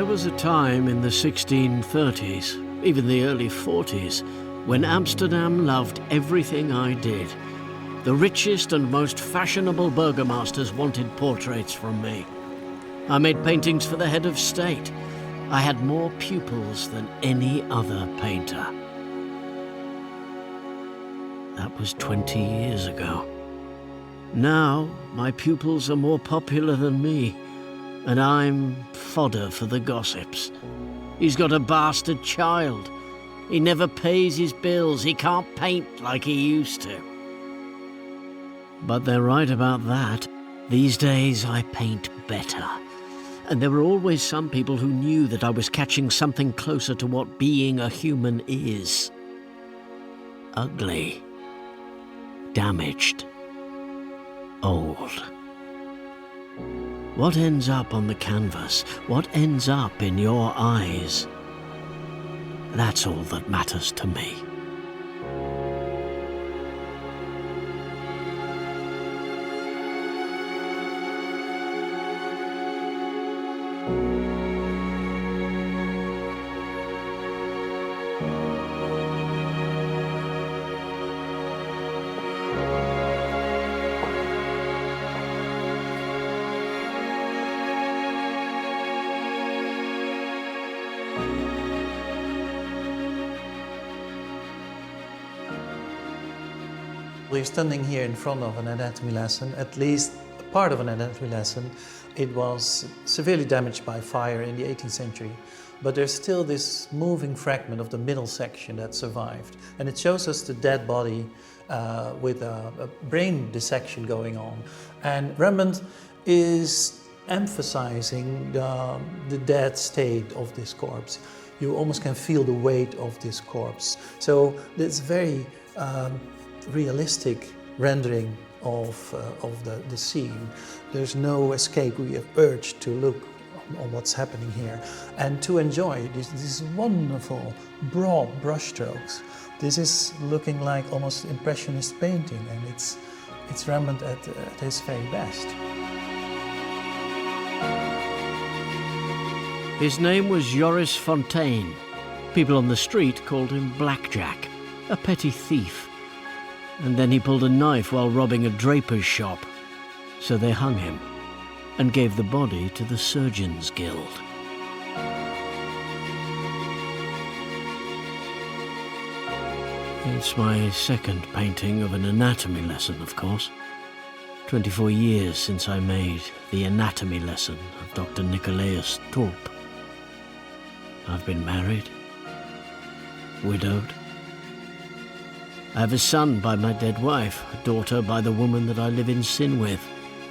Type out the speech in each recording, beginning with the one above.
There was a time in the 1630s, even the early 40s, when Amsterdam loved everything I did. The richest and most fashionable burgomasters wanted portraits from me. I made paintings for the head of state. I had more pupils than any other painter. That was 20 years ago. Now, my pupils are more popular than me, and I'm fodder for the gossips. He's got a bastard child. He never pays his bills. He can't paint like he used to. But they're right about that. These days, I paint better. And there were always some people who knew that I was catching something closer to what being a human is. Ugly. Damaged. Old. What ends up on the canvas? What ends up in your eyes? That's all that matters to me. We're standing here in front of an anatomy lesson, at least part of an anatomy lesson. It was severely damaged by fire in the 18th century, but there's still this moving fragment of the middle section that survived. And it shows us the dead body with a brain dissection going on. And Rembrandt is emphasizing the dead state of this corpse. You almost can feel the weight of this corpse. So it's very realistic rendering of the scene. There's no escape. We have urge to look on what's happening here and to enjoy these wonderful broad brushstrokes. This is looking like almost impressionist painting, and it's Rembrandt at his very best. His name was Joris Fontaine. People on the street called him Blackjack, a petty thief. And then he pulled a knife while robbing a draper's shop. So they hung him and gave the body to the Surgeons' Guild. It's my second painting of an anatomy lesson, of course. 24 years since I made the anatomy lesson of Dr. Nicolaus Tulp. I've been married, widowed. I have a son by my dead wife, a daughter by the woman that I live in sin with,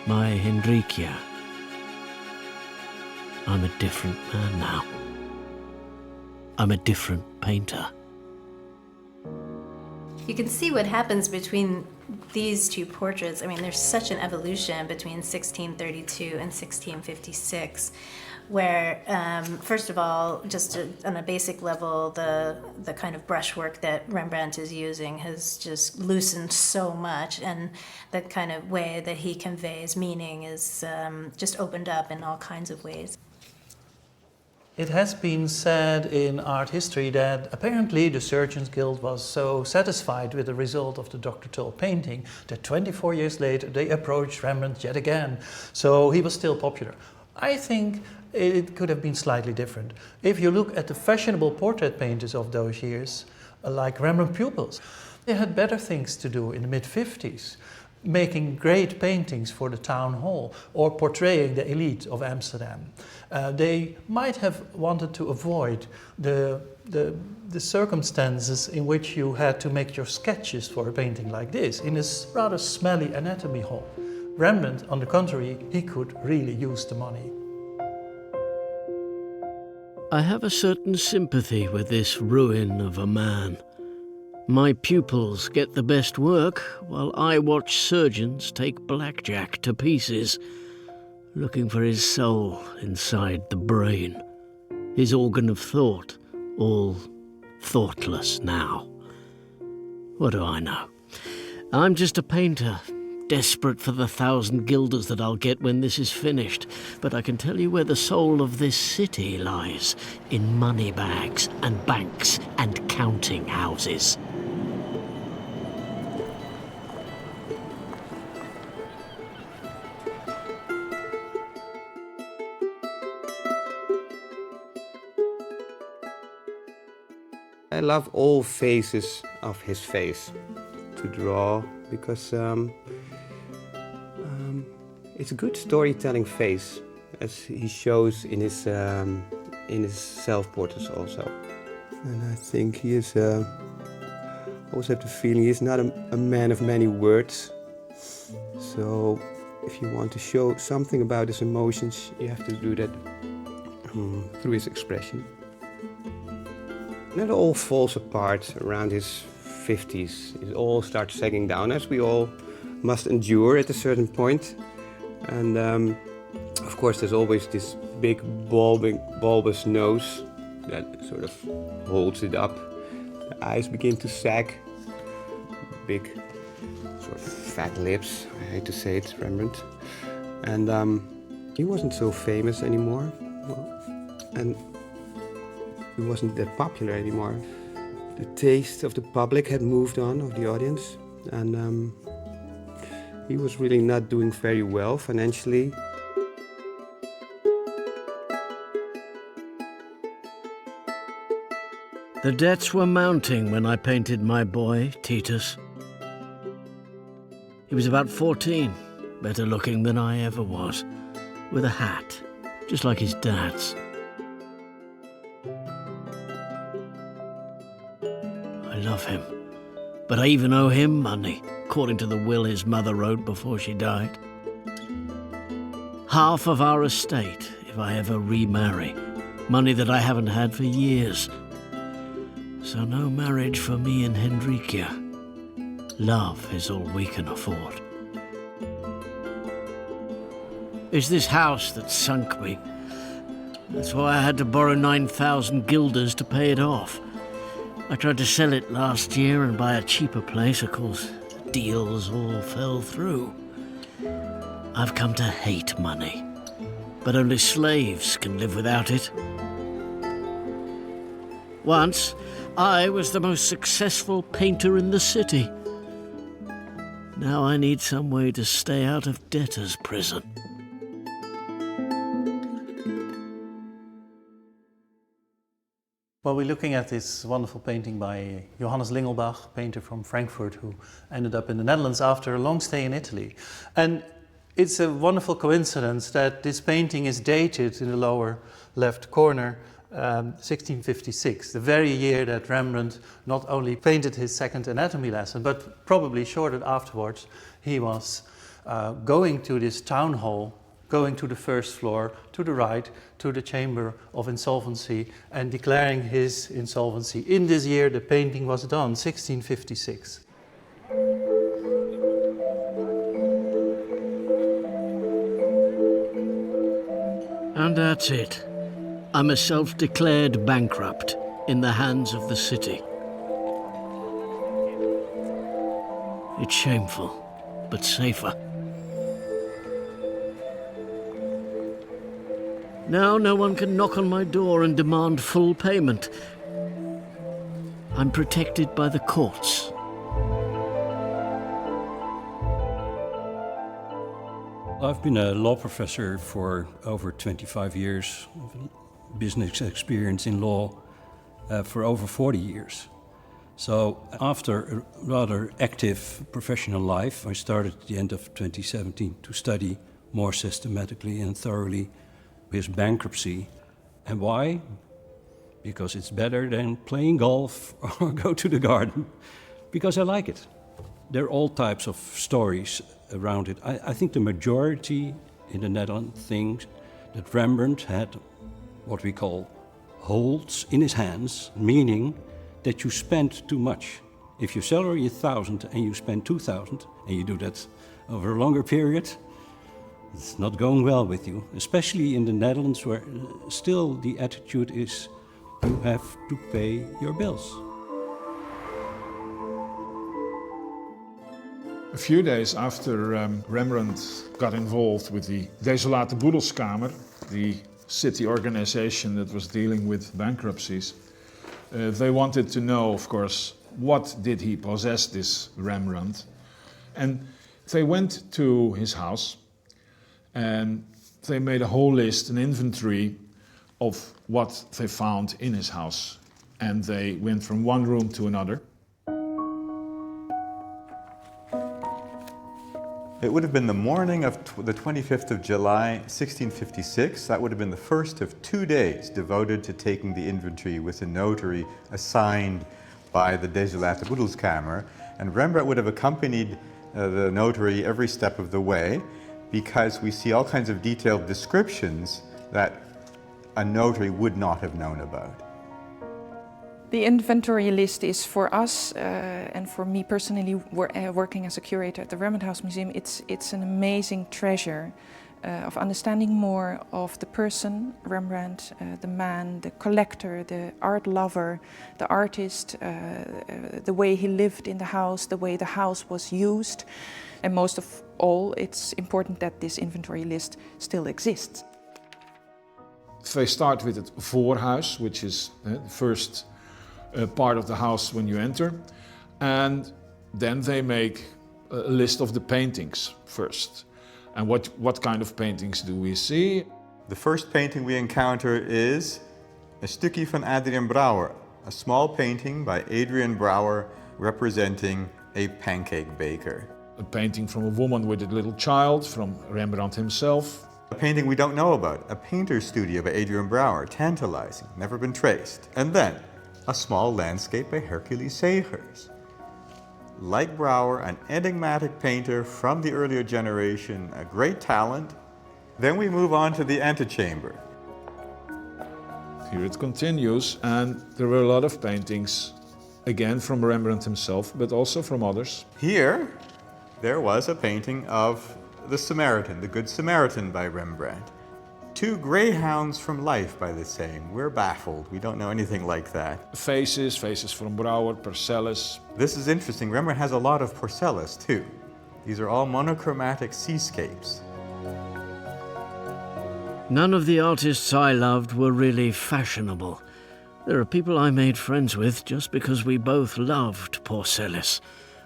my Hendrickje. I'm a different man now. I'm a different painter. You can see what happens between these two portraits. I mean, there's such an evolution between 1632 and 1656, where, first of all, just on a basic level, the kind of brushwork that Rembrandt is using has just loosened so much, and the kind of way that he conveys meaning is just opened up in all kinds of ways. It has been said in art history that apparently the Surgeons' Guild was so satisfied with the result of the Dr. Tulp painting that 24 years later they approached Rembrandt yet again. So he was still popular. I think it could have been slightly different. If you look at the fashionable portrait painters of those years, like Rembrandt pupils, they had better things to do in the mid-50s, making great paintings for the town hall or portraying the elite of Amsterdam. They might have wanted to avoid the circumstances in which you had to make your sketches for a painting like this in this rather smelly anatomy hall. Rembrandt, on the contrary, he could really use the money. I have a certain sympathy with this ruin of a man. My pupils get the best work, while I watch surgeons take Blackjack to pieces, looking for his soul inside the brain, his organ of thought, all thoughtless now. What do I know? I'm just a painter, desperate for the 1,000 guilders that I'll get when this is finished. But I can tell you where the soul of this city lies, in money bags and banks and counting houses. I love all phases of his face to draw because it's a good storytelling phase, as he shows in his self-portraits also. And I think he is, also have the feeling he's not a man of many words. So if you want to show something about his emotions, you have to do that through his expression. And it all falls apart around his 50s. It all starts sagging down, as we all must endure at a certain point. And of course there's always this big bulbous nose that sort of holds it up. The eyes begin to sag. Big sort of fat lips, I hate to say it, Rembrandt. And he wasn't so famous anymore. And he wasn't that popular anymore. The taste of the public had moved on, of the audience, and he was really not doing very well financially. The debts were mounting when I painted my boy, Titus. He was about 14, better looking than I ever was, with a hat, just like his dad's. I love him, but I even owe him money, according to the will his mother wrote before she died. Half of our estate, if I ever remarry, money that I haven't had for years. So no marriage for me and Hendrickje. Love is all we can afford. It's this house that sunk me. That's why I had to borrow 9,000 guilders to pay it off. I tried to sell it last year and buy a cheaper place. Of course, deals all fell through. I've come to hate money, but only slaves can live without it. Once, I was the most successful painter in the city. Now I need some way to stay out of debtor's prison. Well, we're looking at this wonderful painting by Johannes Lingelbach, painter from Frankfurt, who ended up in the Netherlands after a long stay in Italy. And it's a wonderful coincidence that this painting is dated in the lower left corner, 1656, the very year that Rembrandt not only painted his second anatomy lesson, but probably shortly afterwards, he was going to this town hall, going to the first floor, to the right, to the Chamber of Insolvency, and declaring his insolvency. In this year, the painting was done, 1656. And that's it. I'm a self-declared bankrupt in the hands of the city. It's shameful, but safer. Now no one can knock on my door and demand full payment. I'm protected by the courts. I've been a law professor for over 25 years, business experience in law for over 40 years. So after a rather active professional life, I started at the end of 2017 to study more systematically and thoroughly his bankruptcy. And why? Because it's better than playing golf or go to the garden. Because I like it. There are all types of stories around it. I think the majority in the Netherlands thinks that Rembrandt had what we call holds in his hands, meaning that you spend too much. If your salary is 1,000 and you spend 2,000, and you do that over a longer period, it's not going well with you, especially in the Netherlands, where still the attitude is you have to pay your bills. A few days after Rembrandt got involved with the Desolate Boedelskamer, the city organization that was dealing with bankruptcies, they wanted to know, of course, what did he possess, this Rembrandt. And they went to his house and they made a whole list, an inventory of what they found in his house. And they went from one room to another. It would have been the morning of the 25th of July, 1656. That would have been the first of 2 days devoted to taking the inventory with a notary assigned by the Desolate Boedelskamer. And Rembrandt would have accompanied the notary every step of the way, because we see all kinds of detailed descriptions that a notary would not have known about. The inventory list is for us, and for me personally, working as a curator at the Rembrandt House Museum, it's an amazing treasure of understanding more of the person, Rembrandt, the man, the collector, the art lover, the artist, the way he lived in the house, the way the house was used. And most of all, it's important that this inventory list still exists. They start with het voorhuis, which is the first part of the house when you enter, and then they make a list of the paintings first. And what kind of paintings do we see? The first painting we encounter is a stukje van Adrian Brouwer, a small painting by Adrian Brouwer representing a pancake baker. A painting from a woman with a little child from Rembrandt himself. A painting we don't know about, a painter's studio by Adrian Brouwer, tantalizing, never been traced. And then a small landscape by Hercules Segers. Like Brouwer, an enigmatic painter from the earlier generation, a great talent. Then we move on to the antechamber. Here it continues, and there were a lot of paintings, again from Rembrandt himself, but also from others. Here, there was a painting of the Samaritan, the Good Samaritan by Rembrandt. Two greyhounds from life by the same. We're baffled. We don't know anything like that. Faces from Brouwer, Parcellus. This is interesting. Rembrandt has a lot of Parcellus too. These are all monochromatic seascapes. None of the artists I loved were really fashionable. There are people I made friends with just because we both loved Parcellus,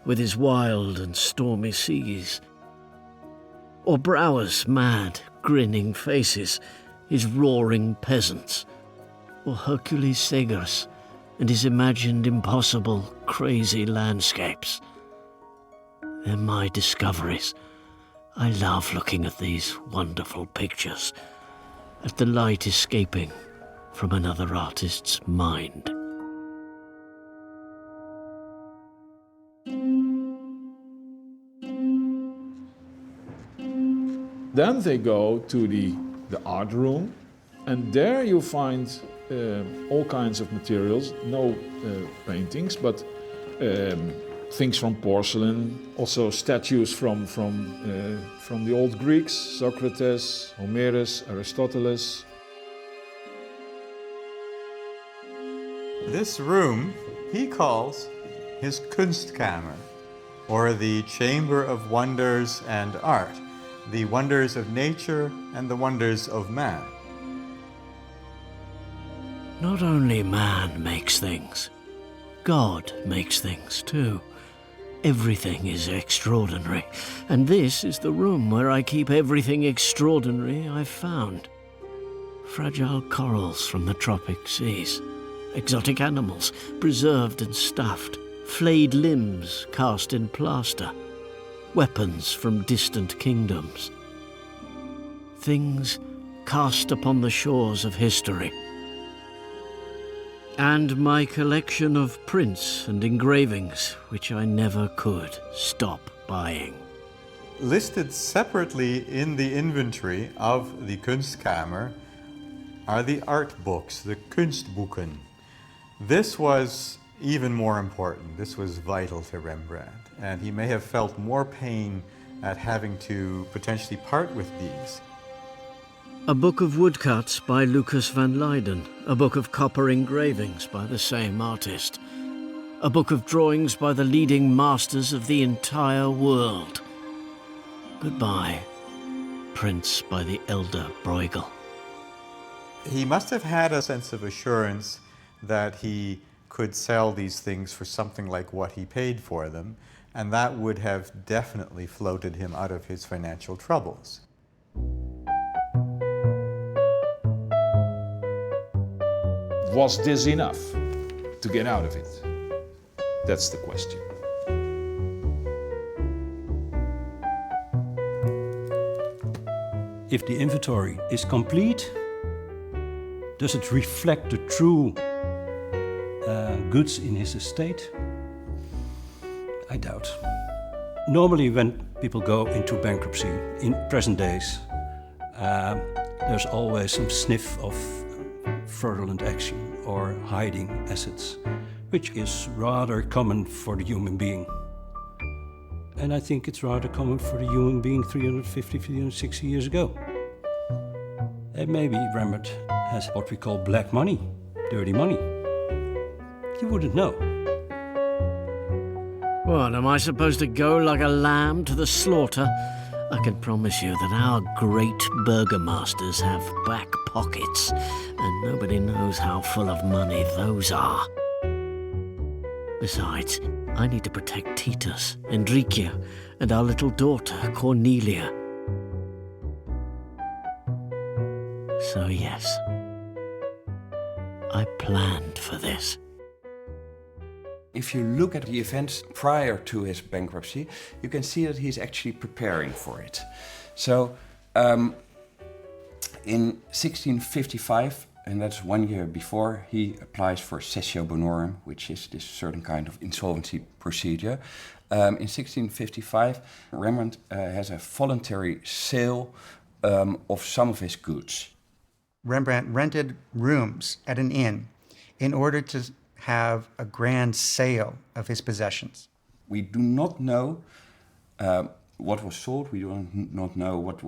with his wild and stormy seas. Or Brouwer's mad, grinning faces, his roaring peasants. Or Hercules Segers and his imagined impossible, crazy landscapes. They're my discoveries. I love looking at these wonderful pictures, at the light escaping from another artist's mind. Then they go to the art room, and there you find all kinds of materials, no paintings, but things from porcelain, also statues from the old Greeks, Socrates, Homerus, Aristoteles. This room he calls his Kunstkammer, or the Chamber of Wonders and Art. The wonders of nature and the wonders of man. Not only man makes things, God makes things too. Everything is extraordinary, and this is the room where I keep everything extraordinary I've found. Fragile corals from the tropic seas, exotic animals preserved and stuffed, flayed limbs cast in plaster, weapons from distant kingdoms. Things cast upon the shores of history. And my collection of prints and engravings, which I never could stop buying. Listed separately in the inventory of the Kunstkammer are the art books, the Kunstboeken. This was even more important. This was vital to Rembrandt, and he may have felt more pain at having to potentially part with these. A book of woodcuts by Lucas van Leyden, a book of copper engravings by the same artist, a book of drawings by the leading masters of the entire world. Goodbye, prints by the elder Bruegel. He must have had a sense of assurance that he could sell these things for something like what he paid for them, and that would have definitely floated him out of his financial troubles. Was this enough to get out of it? That's the question. If the inventory is complete, does it reflect the true goods in his estate? I doubt. Normally when people go into bankruptcy in present days, there's always some sniff of fraudulent action or hiding assets, which is rather common for the human being. And I think it's rather common for the human being 350, 360 years ago. And maybe Rembrandt has what we call black money, dirty money. You wouldn't know. What, am I supposed to go like a lamb to the slaughter? I can promise you that our great burgomasters have back pockets, and nobody knows how full of money those are. Besides, I need to protect Titus, Hendrickje, and our little daughter, Cornelia. So yes, I planned for this. If you look at the events prior to his bankruptcy, you can see that he's actually preparing for it. So, in 1655, and that's 1 year before, he applies for cessio bonorum, which is this certain kind of insolvency procedure. In 1655, Rembrandt has a voluntary sale of some of his goods. Rembrandt rented rooms at an inn in order to have a grand sale of his possessions. We do not know what was sold. We do not know what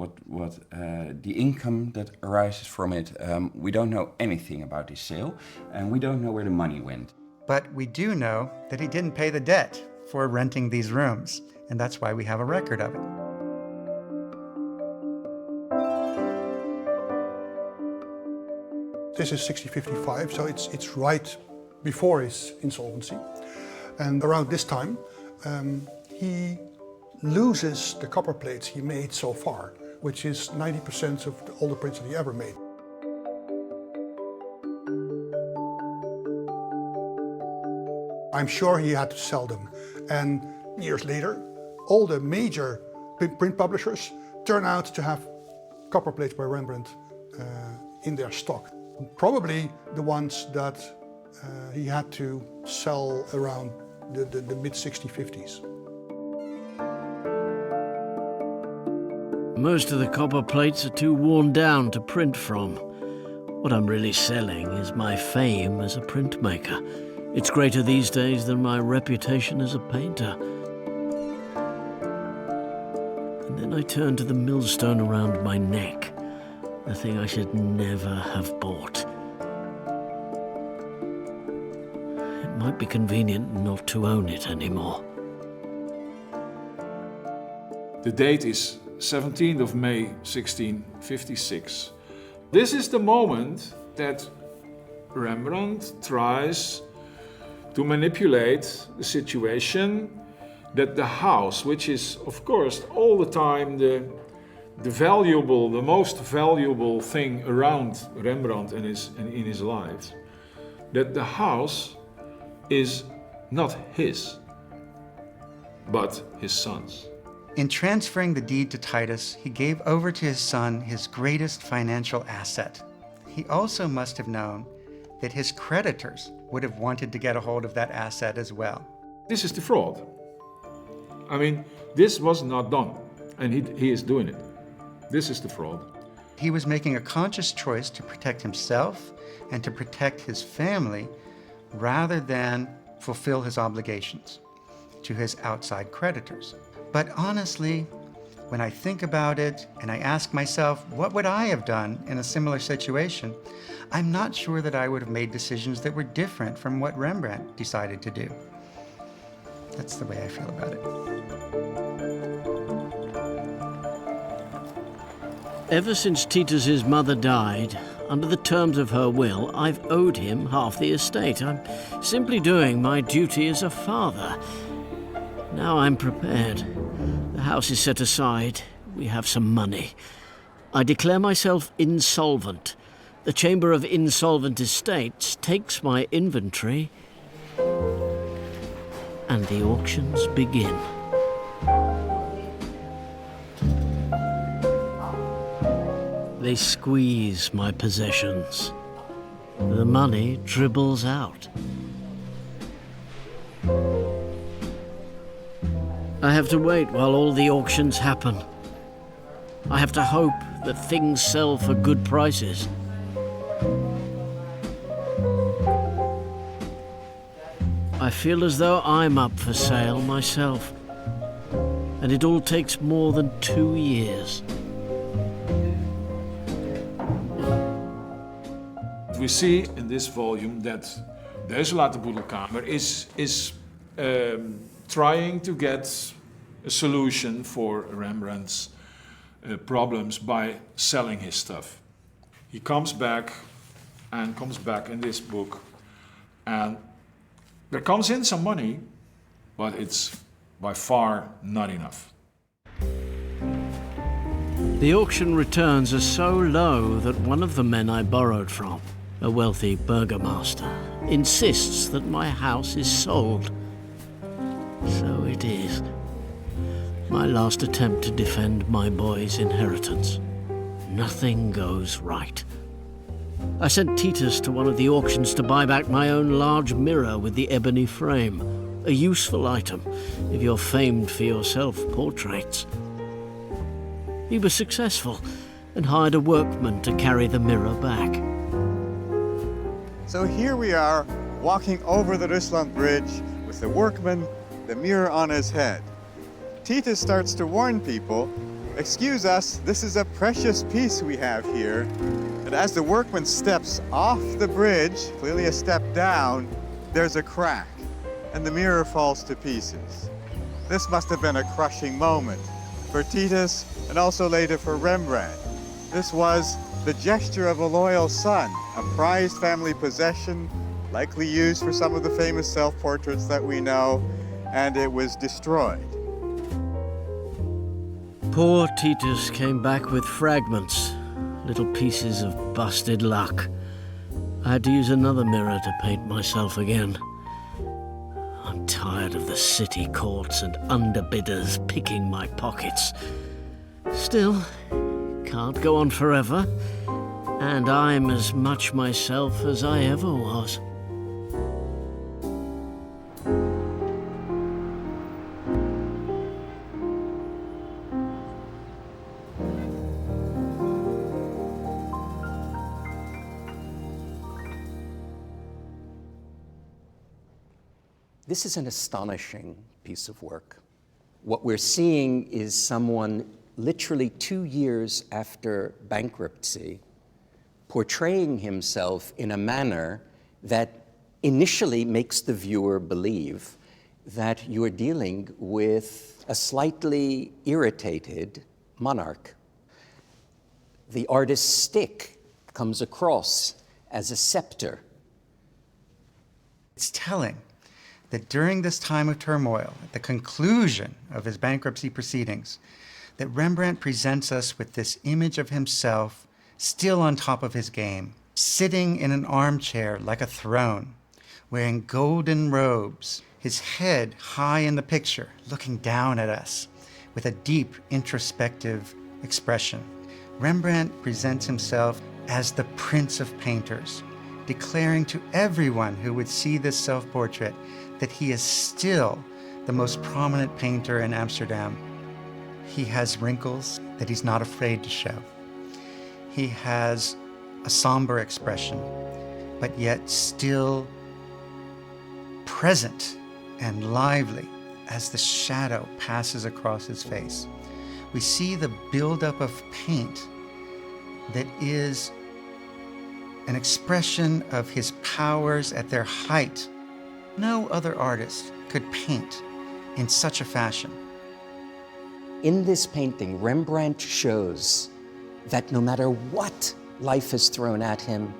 the income that arises from it. We don't know anything about this sale, and we don't know where the money went. But we do know that he didn't pay the debt for renting these rooms, and that's why we have a record of it. This is 1655, so it's right before his insolvency. And around this time, he loses the copper plates he made so far, which is 90% of all the prints that he ever made. I'm sure he had to sell them. And years later, all the major print publishers turn out to have copper plates by Rembrandt in their stock. Probably the ones that he had to sell around the mid-1650s. Most of the copper plates are too worn down to print from. What I'm really selling is my fame as a printmaker. It's greater these days than my reputation as a painter. And then I turn to the millstone around my neck, the thing I should never have bought. It might be convenient not to own it anymore. The date is 17th of May 1656. This is the moment that Rembrandt tries to manipulate the situation, that the house, which is of course all the time the most valuable thing around Rembrandt and in his life, that the house is not his, but his son's. In transferring the deed to Titus, he gave over to his son his greatest financial asset. He also must have known that his creditors would have wanted to get a hold of that asset as well. This is the fraud. I mean, this was not done, and he is doing it. This is the fraud. He was making a conscious choice to protect himself and to protect his family rather than fulfill his obligations to his outside creditors. But honestly, when I think about it and I ask myself, what would I have done in a similar situation? I'm not sure that I would have made decisions that were different from what Rembrandt decided to do. That's the way I feel about it. Ever since Titus's mother died, under the terms of her will, I've owed him half the estate. I'm simply doing my duty as a father. Now I'm prepared. The house is set aside. We have some money. I declare myself insolvent. The Chamber of Insolvent Estates takes my inventory, and the auctions begin. They squeeze my possessions. The money dribbles out. I have to wait while all the auctions happen. I have to hope that things sell for good prices. I feel as though I'm up for sale myself, and it all takes more than 2 years. We see in this volume that de Desolate Boedelkamer is trying to get a solution for Rembrandt's problems by selling his stuff. He comes back in this book, and there comes in some money, but it's by far not enough. The auction returns are so low that one of the men I borrowed from, a wealthy burgomaster, insists that my house is sold. So it is. My last attempt to defend my boy's inheritance. Nothing goes right. I sent Titus to one of the auctions to buy back my own large mirror with the ebony frame, a useful item if you're famed for your self-portraits. He was successful and hired a workman to carry the mirror back. So here we are, walking over the Rusland Bridge with the workman, the mirror on his head. Titus starts to warn people, excuse us, this is a precious piece we have here. And as the workman steps off the bridge, clearly a step down, there's a crack, and the mirror falls to pieces. This must have been a crushing moment for Titus and also later for Rembrandt. This was the gesture of a loyal son, a prized family possession, likely used for some of the famous self-portraits that we know, and it was destroyed. Poor Titus came back with fragments, little pieces of busted luck. I had to use another mirror to paint myself again. I'm tired of the city courts and underbidders picking my pockets. Still, can't go on forever, and I'm as much myself as I ever was. This is an astonishing piece of work. What we're seeing is someone literally 2 years after bankruptcy portraying himself in a manner that initially makes the viewer believe that you're dealing with a slightly irritated monarch. The artist's stick comes across as a scepter. It's telling that during this time of turmoil, at the conclusion of his bankruptcy proceedings, that Rembrandt presents us with this image of himself still on top of his game, sitting in an armchair like a throne, wearing golden robes, his head high in the picture, looking down at us with a deep introspective expression. Rembrandt presents himself as the Prince of Painters, declaring to everyone who would see this self-portrait that he is still the most prominent painter in Amsterdam. He has wrinkles that he's not afraid to show. He has a somber expression, but yet still present and lively as the shadow passes across his face. We see the buildup of paint that is an expression of his powers at their height. No other artist could paint in such a fashion. In this painting, Rembrandt shows that no matter what life has thrown at him,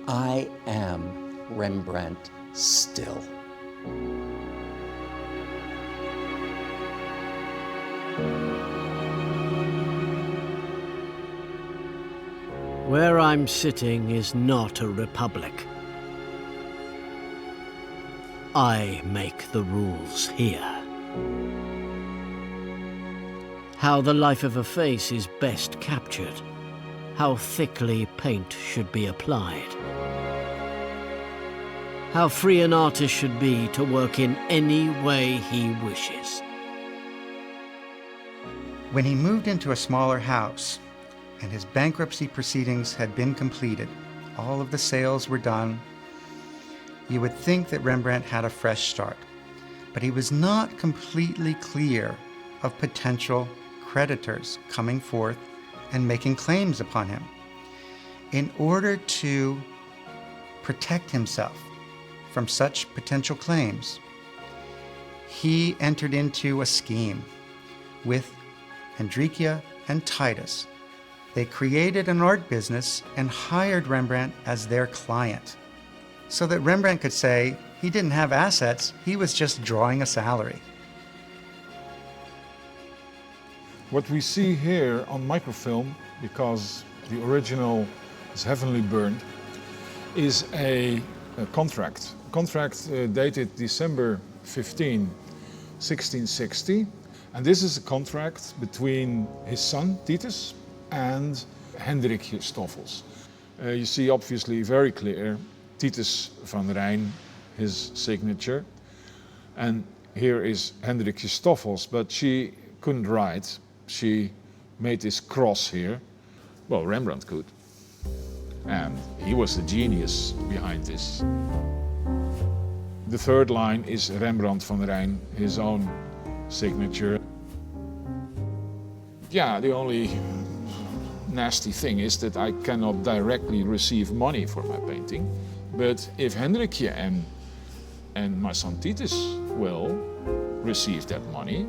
I am Rembrandt still. Where I'm sitting is not a republic. I make the rules here. How the life of a face is best captured. How thickly paint should be applied. How free an artist should be to work in any way he wishes. When he moved into a smaller house and his bankruptcy proceedings had been completed, all of the sales were done, you would think that Rembrandt had a fresh start, but he was not completely clear of potential creditors coming forth and making claims upon him. In order to protect himself from such potential claims, he entered into a scheme with Hendrickje and Titus. They created an art business and hired Rembrandt as their client, so that Rembrandt could say he didn't have assets, he was just drawing a salary. What we see here on microfilm, because the original is heavily burned, is a contract. Contract dated December 15, 1660. And this is a contract between his son, Titus, and Hendrickje Stoffels. You see obviously very clear Titus van Rijn, his signature. And here is Hendrickje Stoffels, but she couldn't write. She made this cross here. Well, Rembrandt could. And he was the genius behind this. The third line is Rembrandt van Rijn, his own signature. Yeah, the only nasty thing is that I cannot directly receive money for my painting. But if Hendrickje and my son Titus will receive that money,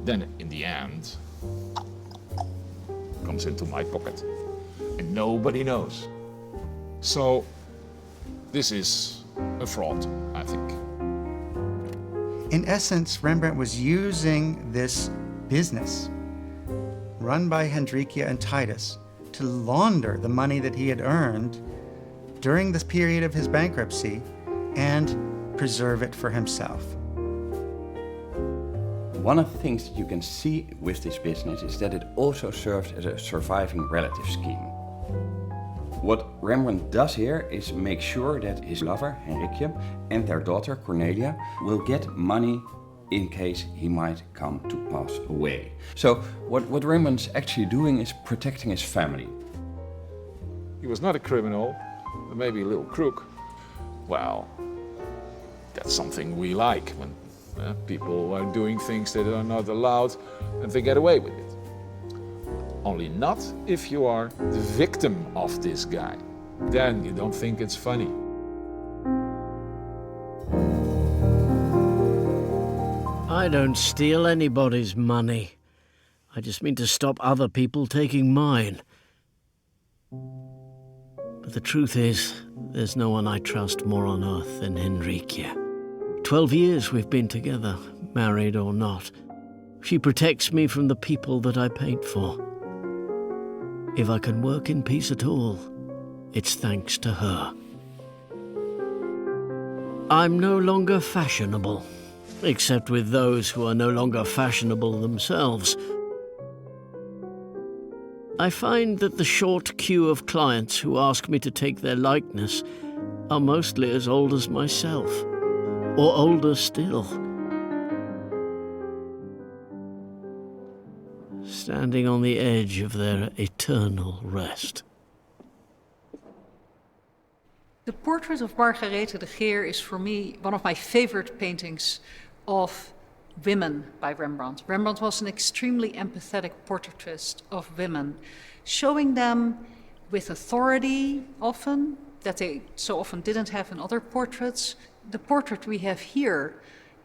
then in the end, it comes into my pocket. And nobody knows. So this is a fraud, I think. In essence, Rembrandt was using this business run by Hendrickje and Titus to launder the money that he had earned during this period of his bankruptcy and preserve it for himself. One of the things that you can see with this business is that it also serves as a surviving relative scheme. What Rembrandt does here is make sure that his lover, Hendrickje, and their daughter, Cornelia, will get money in case he might come to pass away. So what Rembrandt's actually doing is protecting his family. He was not a criminal, maybe a little crook. Well, that's something we like, when people are doing things that are not allowed and they get away with it. Only not if you are the victim of this guy. Then you don't think it's funny. I don't steal anybody's money. I just mean to stop other people taking mine. But the truth is, there's no one I trust more on earth than Hendrickje. 12 years we've been together, married or not. She protects me from the people that I paint for. If I can work in peace at all, it's thanks to her. I'm no longer fashionable, except with those who are no longer fashionable themselves. I find that the short queue of clients who ask me to take their likeness are mostly as old as myself, or older still. Standing on the edge of their eternal rest. The portrait of Margarethe de Geer is for me one of my favorite paintings of women by Rembrandt. Rembrandt was an extremely empathetic portraitist of women, showing them with authority often, that they so often didn't have in other portraits. The portrait we have here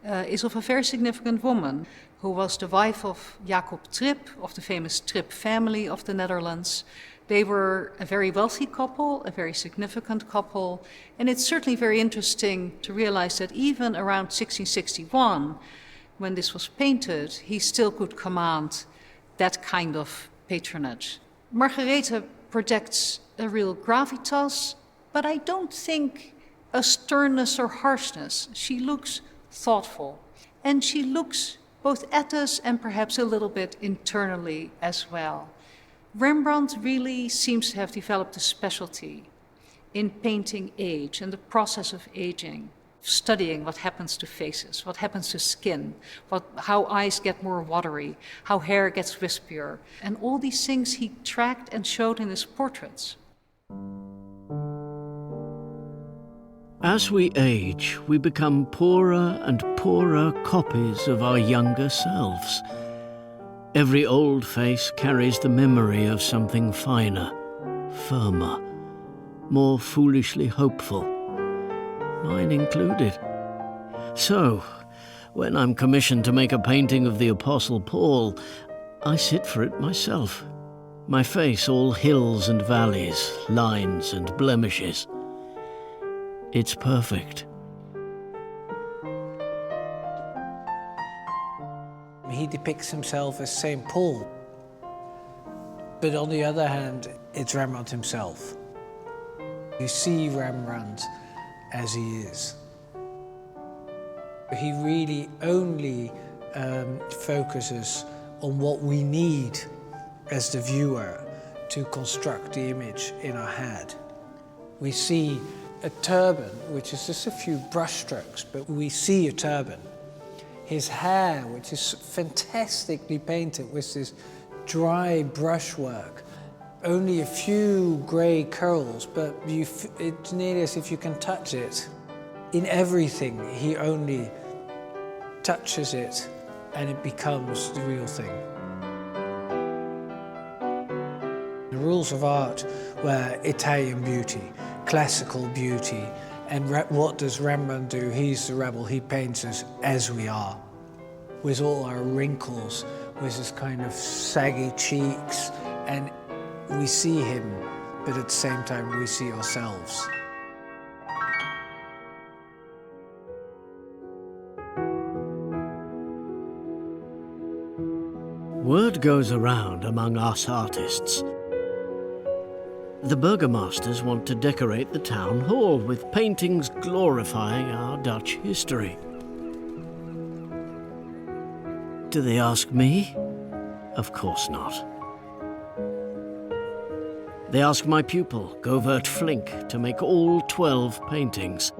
is of a very significant woman who was the wife of Jacob Tripp, of the famous Tripp family of the Netherlands. They were a very wealthy couple, a very significant couple, and it's certainly very interesting to realize that even around 1661, when this was painted, he still could command that kind of patronage. Margarethe projects a real gravitas, but I don't think a sternness or harshness. She looks thoughtful, and she looks both at us and perhaps a little bit internally as well. Rembrandt really seems to have developed a specialty in painting age and the process of aging, studying what happens to faces, what happens to skin, how eyes get more watery, how hair gets wispier, and all these things he tracked and showed in his portraits. As we age, we become poorer and poorer copies of our younger selves. Every old face carries the memory of something finer, firmer, more foolishly hopeful, mine included. So, when I'm commissioned to make a painting of the Apostle Paul, I sit for it myself. My face all hills and valleys, lines and blemishes. It's perfect. He depicts himself as St. Paul. But on the other hand, it's Rembrandt himself. You see Rembrandt as he is. He really only focuses on what we need as the viewer to construct the image in our head. We see a turban, which is just a few brush strokes, but we see a turban. His hair, which is fantastically painted with this dry brushwork. Only a few grey curls, but it's nearly as if you can touch it. In everything, he only touches it and it becomes the real thing. The rules of art were Italian beauty, classical beauty, and what does Rembrandt do? He's the rebel. He paints us as we are, with all our wrinkles, with his kind of saggy cheeks, and we see him, but at the same time we see ourselves. Word goes around among us artists. The burgomasters want to decorate the town hall with paintings glorifying our Dutch history. Do they ask me? Of course not. They ask my pupil, Govert Flink, to make all 12 paintings.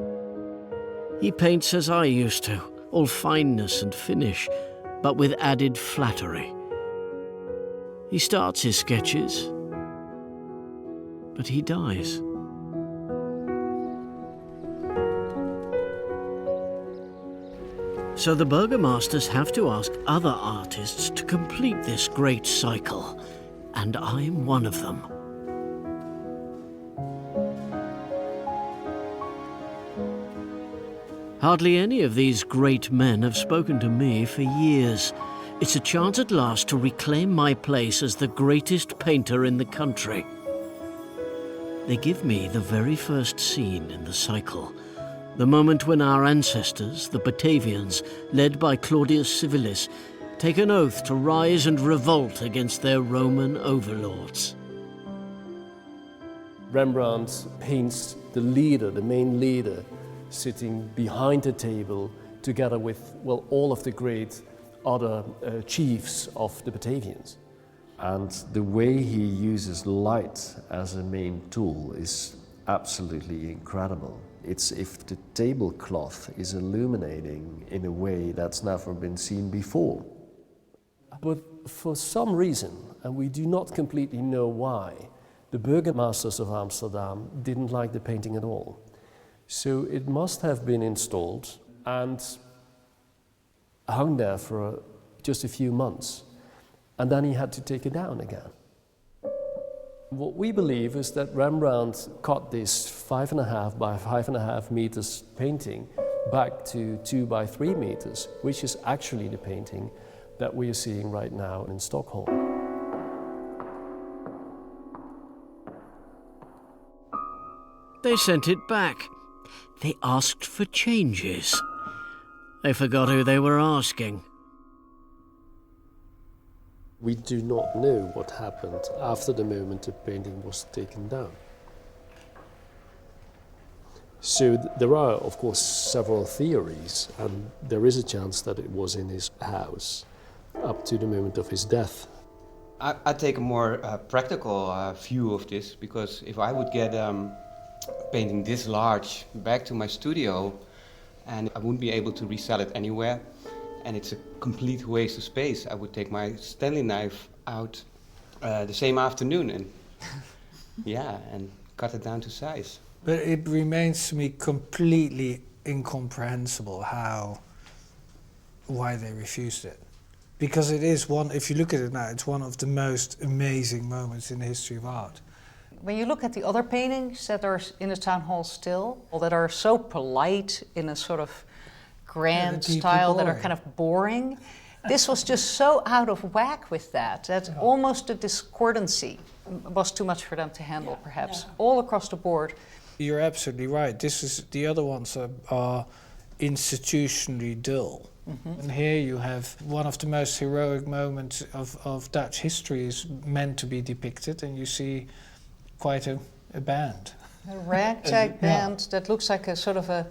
He paints as I used to, all fineness and finish, but with added flattery. He starts his sketches, but he dies. So the burgomasters have to ask other artists to complete this great cycle, and I'm one of them. Hardly any of these great men have spoken to me for years. It's a chance at last to reclaim my place as the greatest painter in the country. They give me the very first scene in the cycle, the moment when our ancestors, the Batavians, led by Claudius Civilis, take an oath to rise and revolt against their Roman overlords. Rembrandt paints the leader, the main leader, sitting behind the table together with, well, all of the great other chiefs of the Batavians. And the way he uses light as a main tool is absolutely incredible. It's if the tablecloth is illuminating in a way that's never been seen before. But for some reason, and we do not completely know why, the burgomasters of Amsterdam didn't like the painting at all. So it must have been installed and hung there for just a few months. And then he had to take it down again. What we believe is that Rembrandt cut this 5.5 by 5.5 meters painting back to 2 by 3 meters, which is actually the painting that we are seeing right now in Stockholm. They sent it back. They asked for changes. They forgot who they were asking. We do not know what happened after the moment the painting was taken down. So there are, of course, several theories, and there is a chance that it was in his house up to the moment of his death. I take a more practical view of this, because if I would get a painting this large back to my studio, and I wouldn't be able to resell it anywhere, and it's a complete waste of space, I would take my Stanley knife out the same afternoon and and cut it down to size. But it remains to me completely incomprehensible why they refused it. Because it is one, if you look at it now, it's one of the most amazing moments in the history of art. When you look at the other paintings that are in the town hall still, that are so polite in a sort of grand style, that are kind of boring, this was just so out of whack with that almost the discordancy was too much for them to handle, perhaps, all across the board. You're absolutely right. The other ones are institutionally dull. Mm-hmm. And here you have one of the most heroic moments of Dutch history is meant to be depicted, and you see quite a band. A ragtag band that looks like a sort of a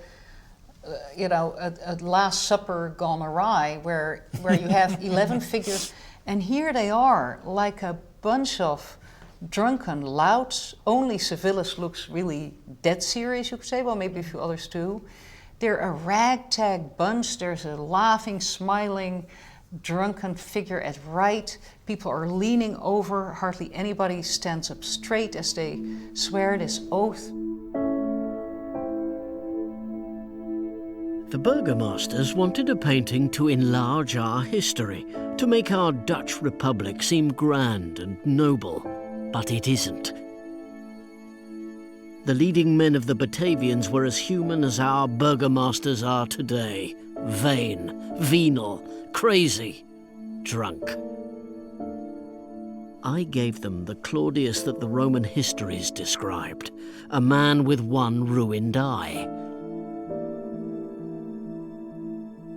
Last Supper gone awry, where you have 11 figures, and here they are, like a bunch of drunken louts. Only Civilis looks really dead serious, you could say. Well, maybe a few others too. They're a ragtag bunch. There's a laughing, smiling, drunken figure at right. People are leaning over. Hardly anybody stands up straight as they swear this oath. The burgomasters wanted a painting to enlarge our history, to make our Dutch Republic seem grand and noble, but it isn't. The leading men of the Batavians were as human as our burgomasters are today. Vain, venal, crazy, drunk. I gave them the Claudius that the Roman histories described, a man with one ruined eye.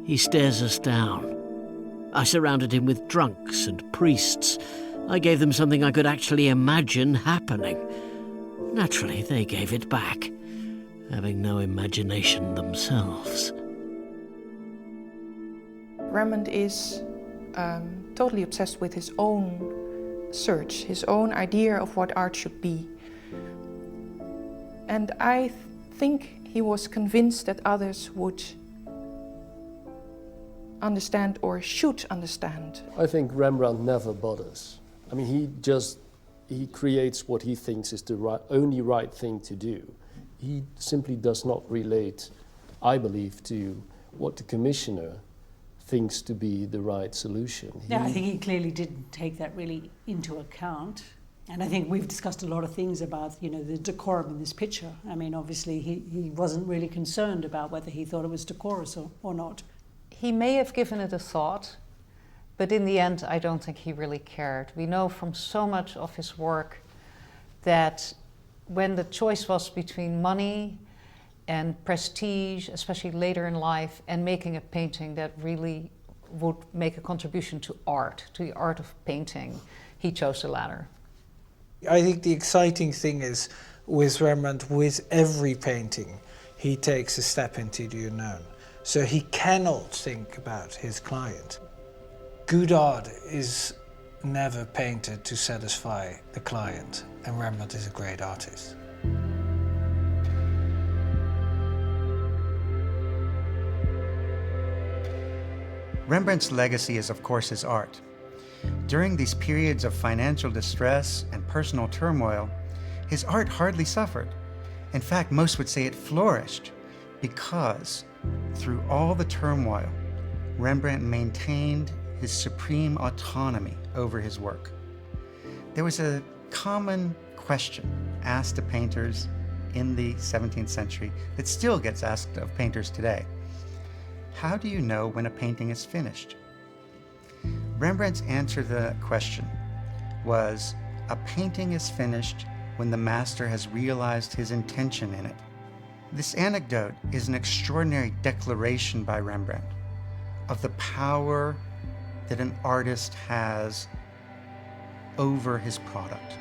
He stares us down. I surrounded him with drunks and priests. I gave them something I could actually imagine happening. Naturally, they gave it back, having no imagination themselves. Rembrandt is totally obsessed with his own search, his own idea of what art should be. And I think he was convinced that others would understand or should understand. I think Rembrandt never bothers. I mean, he creates what he thinks is the only right thing to do. He simply does not relate, I believe, to what the commissioner thinks to be the right solution. Yeah, I think he clearly didn't take that really into account. And I think we've discussed a lot of things about, the decorum in this picture. I mean, obviously, he wasn't really concerned about whether he thought it was decorous or not. He may have given it a thought, but in the end, I don't think he really cared. We know from so much of his work that when the choice was between money and prestige, especially later in life, and making a painting that really would make a contribution to art, to the art of painting, he chose the latter. I think the exciting thing is with Rembrandt, with every painting, he takes a step into the unknown. So he cannot think about his client. Good art is never painted to satisfy the client, and Rembrandt is a great artist. Rembrandt's legacy is, of course, his art. During these periods of financial distress and personal turmoil, his art hardly suffered. In fact, most would say it flourished because through all the turmoil, Rembrandt maintained his supreme autonomy over his work. There was a common question asked to painters in the 17th century that still gets asked of painters today. how do you know when a painting is finished? Rembrandt's answer to that question was, a painting is finished when the master has realized his intention in it. This anecdote is an extraordinary declaration by Rembrandt of the power that an artist has over his product.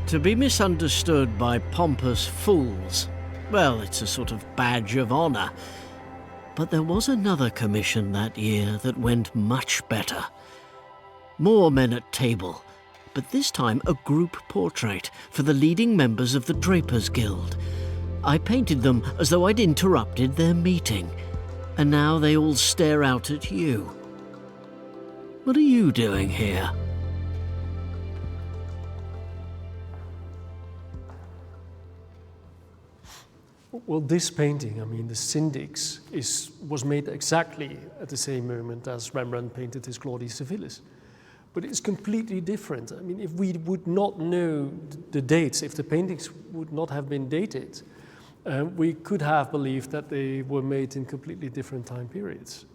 To be misunderstood by pompous fools, well, it's a sort of badge of honour. But there was another commission that year that went much better. More men at table, but this time a group portrait for the leading members of the Drapers Guild. I painted them as though I'd interrupted their meeting, and now they all stare out at you. What are you doing here? Well, this painting, I mean, the Syndics, was made exactly at the same moment as Rembrandt painted his Claudius Civilis. But it's completely different. I mean, if we would not know the dates, if the paintings would not have been dated, we could have believed that they were made in completely different time periods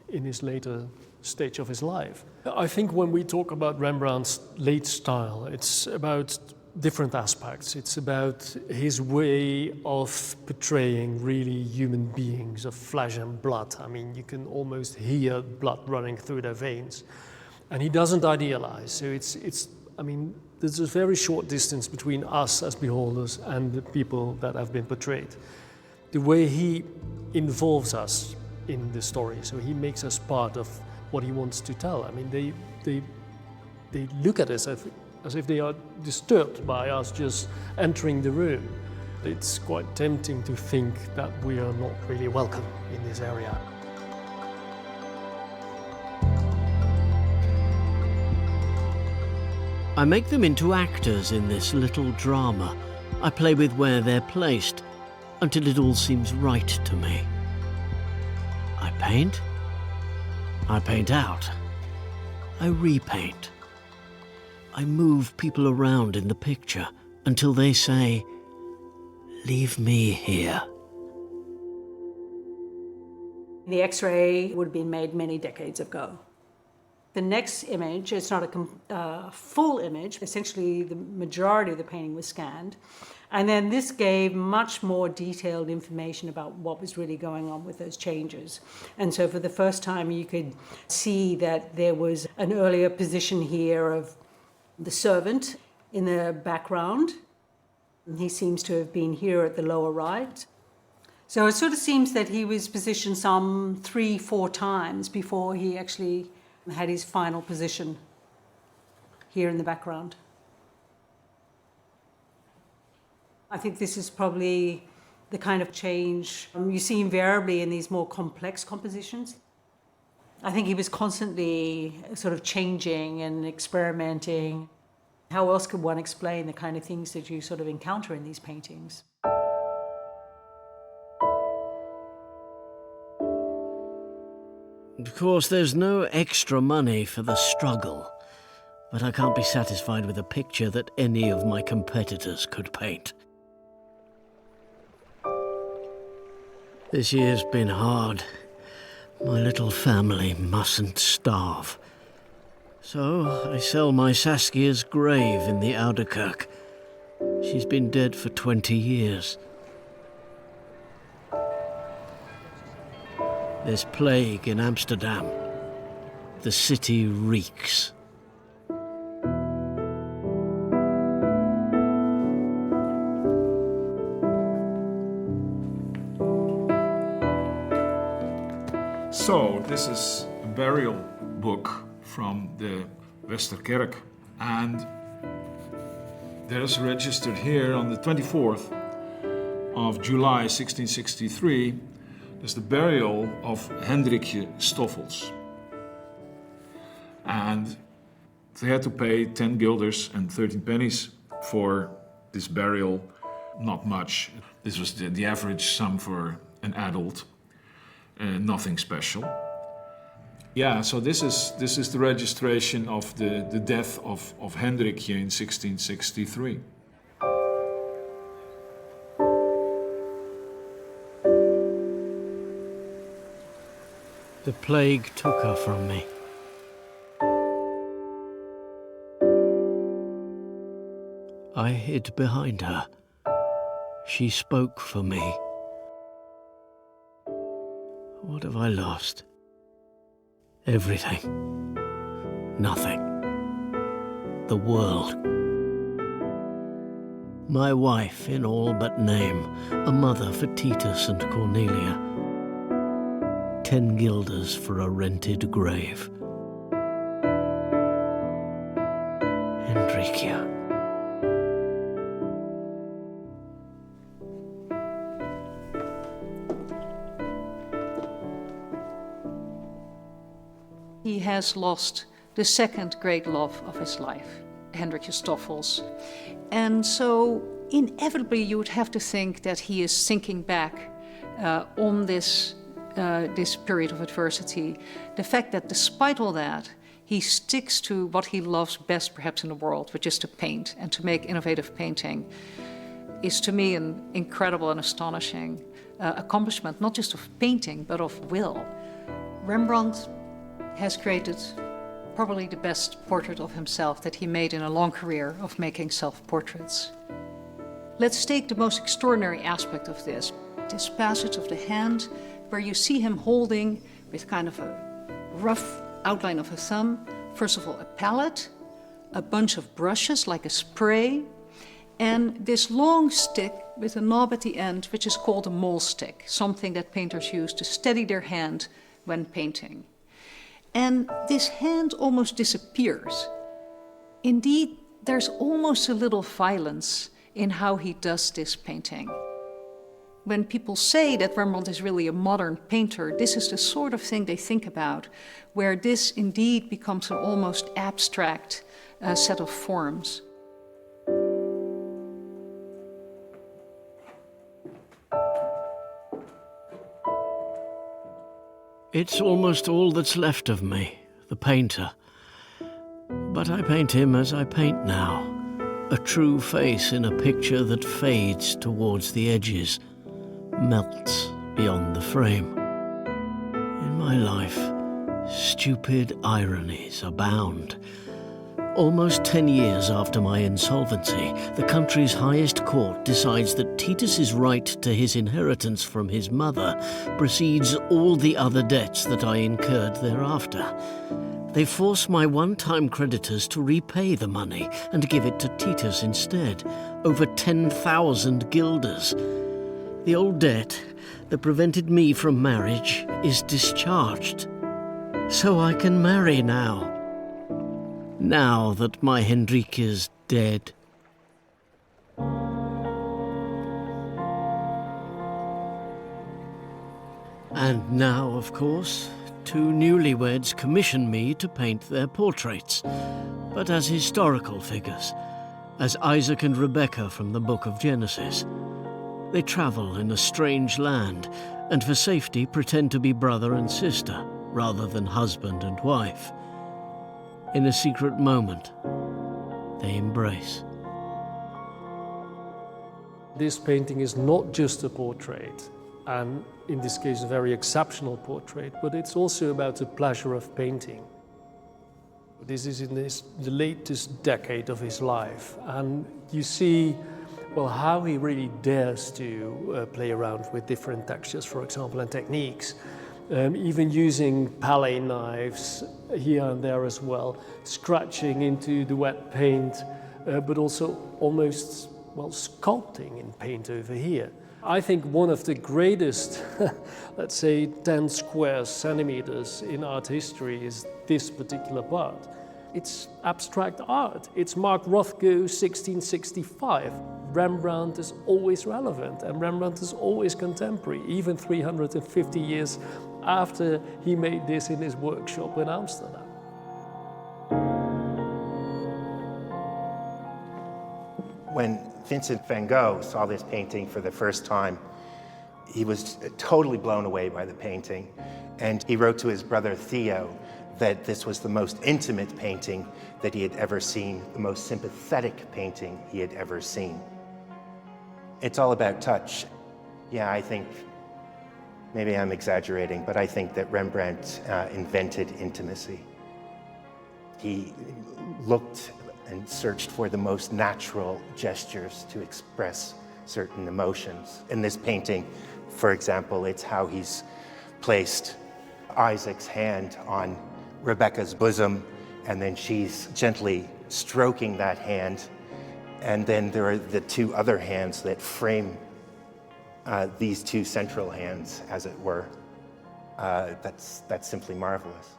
in his later stage of his life. I think when we talk about Rembrandt's late style, it's about different aspects. It's about his way of portraying really human beings of flesh and blood. I mean, you can almost hear blood running through their veins. And he doesn't idealize. So I mean, there's a very short distance between us as beholders and the people that have been portrayed. The way he involves us in the story, so he makes us part of what he wants to tell. I mean, they look at us as if they are disturbed by us just entering the room. It's quite tempting to think that we are not really welcome in this area. I make them into actors in this little drama. I play with where they're placed until it all seems right to me. I paint out, I repaint. I move people around in the picture until they say, "Leave me here." The X-ray would have been made many decades ago. The next image, it's not a full image. Essentially, the majority of the painting was scanned. And then this gave much more detailed information about what was really going on with those changes. And so for the first time, you could see that there was an earlier position here of the servant in the background. He seems to have been here at the lower right. So it sort of seems that he was positioned some 3-4 times before he actually had his final position here in the background. I think this is probably the kind of change you see invariably in these more complex compositions. I think he was constantly sort of changing and experimenting. How else could one explain the kind of things that you sort of encounter in these paintings? Of course, there's no extra money for the struggle, but I can't be satisfied with a picture that any of my competitors could paint. This year's been hard. My little family mustn't starve. So I sell my Saskia's grave in the Ouderkerk. She's been dead for 20 years. There's plague in Amsterdam. The city reeks. So, this is a burial book from the Westerkerk, and there's registered here on the 24th of July 1663, there's the burial of Hendrickje Stoffels. And they had to pay 10 guilders and 13 pennies for this burial, not much. This was the average sum for an adult. Nothing special. Yeah, so this is the registration of the death of Hendrickje in 1663. The plague took her from me. I hid behind her. She spoke for me. What have I lost? Everything. Nothing. The world. My wife in all but name, a mother for Titus and Cornelia. 10 guilders for a rented grave. Hendrickje. He has lost the second great love of his life, Hendrickje Stoffels. And so inevitably you would have to think that he is sinking back on this period of adversity. The fact that despite all that, he sticks to what he loves best perhaps in the world, which is to paint and to make innovative painting, is to me an incredible and astonishing accomplishment, not just of painting, but of will. Rembrandt has created probably the best portrait of himself that he made in a long career of making self-portraits. Let's take the most extraordinary aspect of this passage of the hand, where you see him holding, with kind of a rough outline of a thumb, first of all a palette, a bunch of brushes like a spray, and this long stick with a knob at the end, which is called a mole stick, something that painters use to steady their hand when painting. And this hand almost disappears. Indeed, there's almost a little violence in how he does this painting. When people say that Rembrandt is really a modern painter, this is the sort of thing they think about, where this indeed becomes an almost abstract set of forms. It's almost all that's left of me, the painter. But I paint him as I paint now, a true face in a picture that fades towards the edges, melts beyond the frame. In my life, stupid ironies abound. Almost 10 years after my insolvency, the country's highest court decides that Titus's right to his inheritance from his mother precedes all the other debts that I incurred thereafter. They force my one-time creditors to repay the money and give it to Titus instead, over 10,000 guilders. The old debt that prevented me from marriage is discharged. So I can marry now. Now that my Hendrickje's dead. And now, of course, 2 newlyweds commission me to paint their portraits, but as historical figures, as Isaac and Rebekah from the book of Genesis. They travel in a strange land, and for safety pretend to be brother and sister, rather than husband and wife. In a secret moment, they embrace. This painting is not just a portrait, and in this case a very exceptional portrait, but it's also about the pleasure of painting. This is in the latest decade of his life, and you see how he really dares to play around with different textures, for example, and techniques. Even using palette knives here and there as well, scratching into the wet paint, but also almost, sculpting in paint over here. I think one of the greatest, let's say 10 square centimeters in art history is this particular part. It's abstract art. It's Mark Rothko, 1665. Rembrandt is always relevant, and Rembrandt is always contemporary, even 350 years after he made this in his workshop in Amsterdam. When Vincent van Gogh saw this painting for the first time, he was totally blown away by the painting, and he wrote to his brother Theo that this was the most intimate painting that he had ever seen, the most sympathetic painting he had ever seen. It's all about touch. Yeah, I think Maybe I'm exaggerating, but I think that Rembrandt invented intimacy. He looked and searched for the most natural gestures to express certain emotions. In this painting, for example, it's how he's placed Isaac's hand on Rebecca's bosom, and then she's gently stroking that hand. And then there are the two other hands that frame these two central hands, as it were. That's simply marvelous.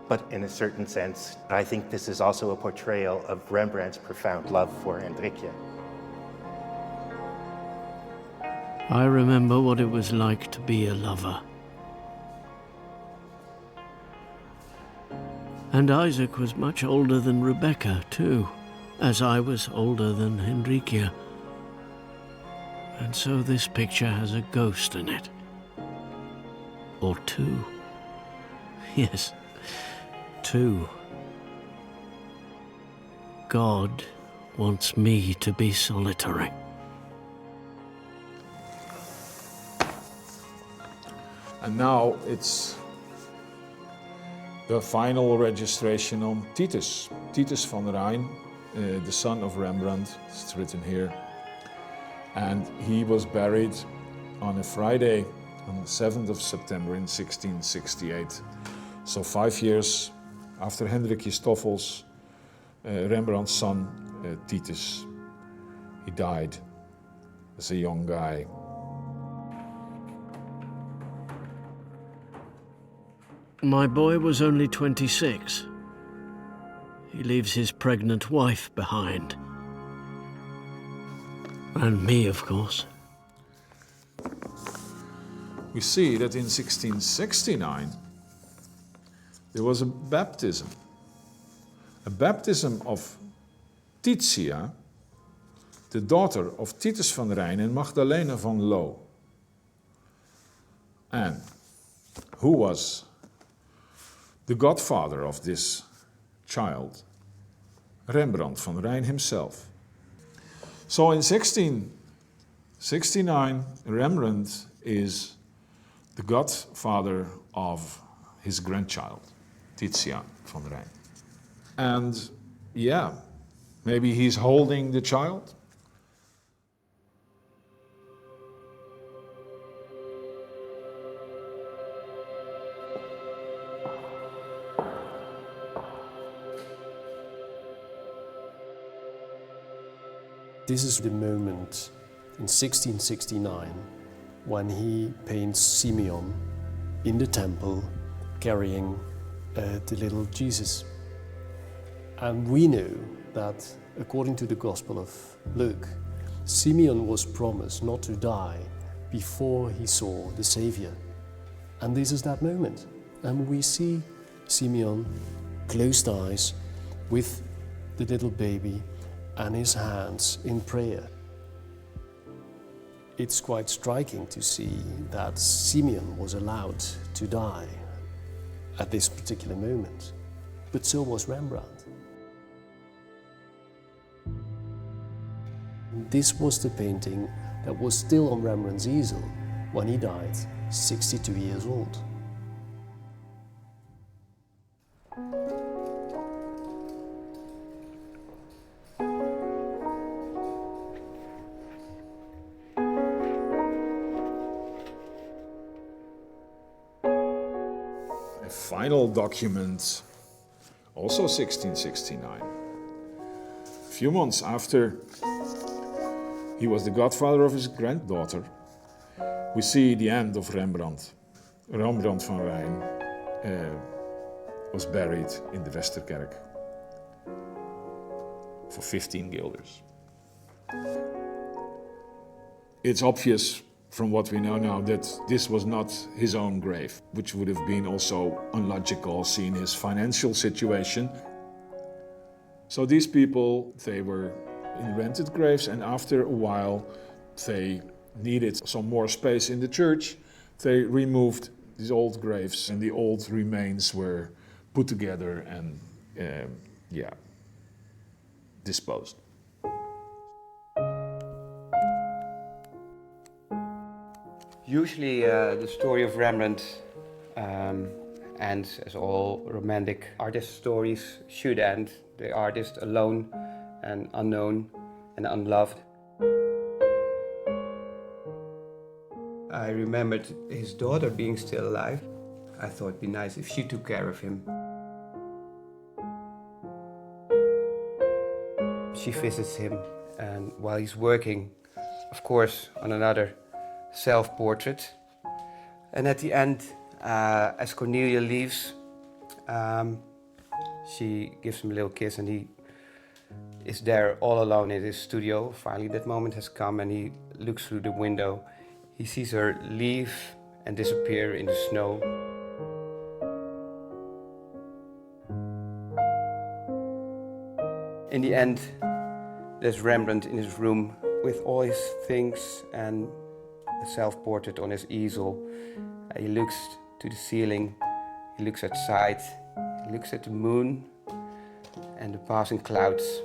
But in a certain sense, I think this is also a portrayal of Rembrandt's profound love for Hendrickje. I remember what it was like to be a lover. And Isaac was much older than Rebecca, too, as I was older than Hendrickje. And so this picture has a ghost in it. Or two. Yes, two. God wants me to be solitary. And now it's the final registration on Titus van Rijn, the son of Rembrandt. It's written here. And he was buried on a Friday, on the 7th of September in 1668. So 5 years after Hendrickje Stoffels, Rembrandt's son, Titus, he died as a young guy. My boy was only 26. He leaves his pregnant wife behind. And me, of course. We see that in 1669 there was a baptism of Titia, the daughter of Titus van Rijn and Magdalena van Loo. And who was the godfather of this child? Rembrandt van Rijn himself. So in 1669, Rembrandt is the godfather of his grandchild, Titia van Rijn. And yeah, maybe he's holding the child. This is the moment in 1669 when he paints Simeon in the temple carrying the little Jesus. And we know that, according to the Gospel of Luke, Simeon was promised not to die before he saw the Savior. And this is that moment. And we see Simeon, closed eyes, with the little baby and his hands in prayer. It's quite striking to see that Simeon was allowed to die at this particular moment, but so was Rembrandt. This was the painting that was still on Rembrandt's easel when he died, 62 years old. Final document, also 1669. A few months after he was the godfather of his granddaughter, we see the end of Rembrandt. Rembrandt van Rijn was buried in the Westerkerk for 15 guilders. It's obvious from what we know now that this was not his own grave, which would have been also unlogical, seeing his financial situation. So these people, they were in rented graves, and after a while they needed some more space in the church. They removed these old graves and the old remains were put together and disposed. Usually the story of Rembrandt ends as all romantic artist stories should end. The artist alone and unknown and unloved. I remembered his daughter being still alive. I thought it'd be nice if she took care of him. She visits him, and while he's working, of course, on another self-portrait. And at the end, as Cornelia leaves, she gives him a little kiss, and he is there all alone in his studio. Finally, that moment has come, and he looks through the window. He sees her leave and disappear in the snow. In the end, there's Rembrandt in his room with all his things and a self-portrait on his easel. He looks to the ceiling, he looks outside, he looks at the moon and the passing clouds.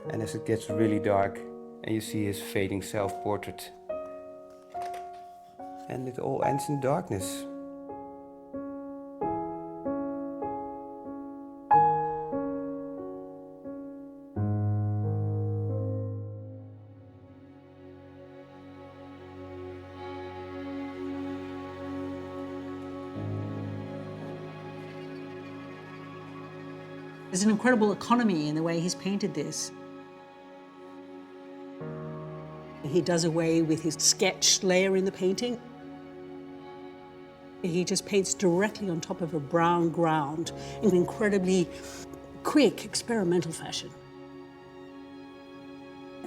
And as it gets really dark, and you see his fading self-portrait. And it all ends in darkness. There's an incredible economy in the way he's painted this. He does away with his sketch layer in the painting. He just paints directly on top of a brown ground in an incredibly quick, experimental fashion.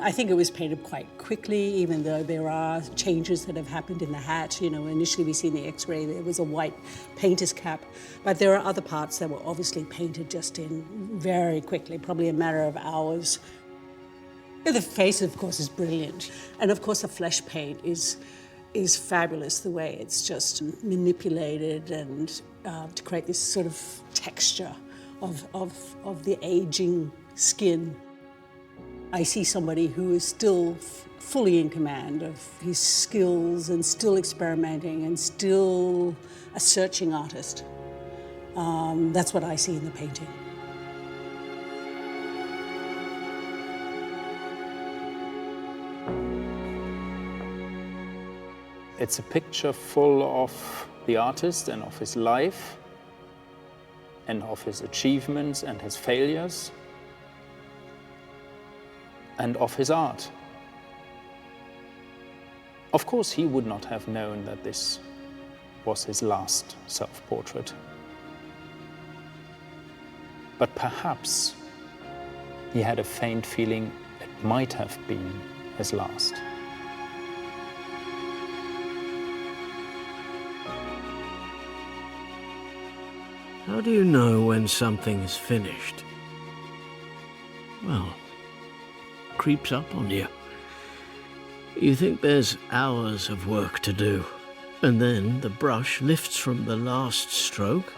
I think it was painted quite quickly, even though there are changes that have happened in the hat. You know, initially we see in the X-ray there was a white painter's cap, but there are other parts that were obviously painted just in very quickly, probably a matter of hours. The face, of course, is brilliant. And of course the flesh paint is fabulous, the way it's just manipulated and to create this sort of texture of the aging skin. I see somebody who is still fully in command of his skills and still experimenting and still a searching artist. That's what I see in the painting. It's a picture full of the artist and of his life and of his achievements and his failures and of his art. Of course, he would not have known that this was his last self-portrait. But perhaps he had a faint feeling it might have been his last. How do you know when something is finished? Well, creeps up on you. You think there's hours of work to do, and then the brush lifts from the last stroke,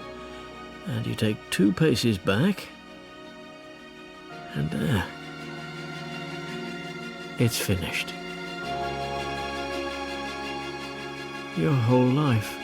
and you take 2 paces back, and there, it's finished. Your whole life.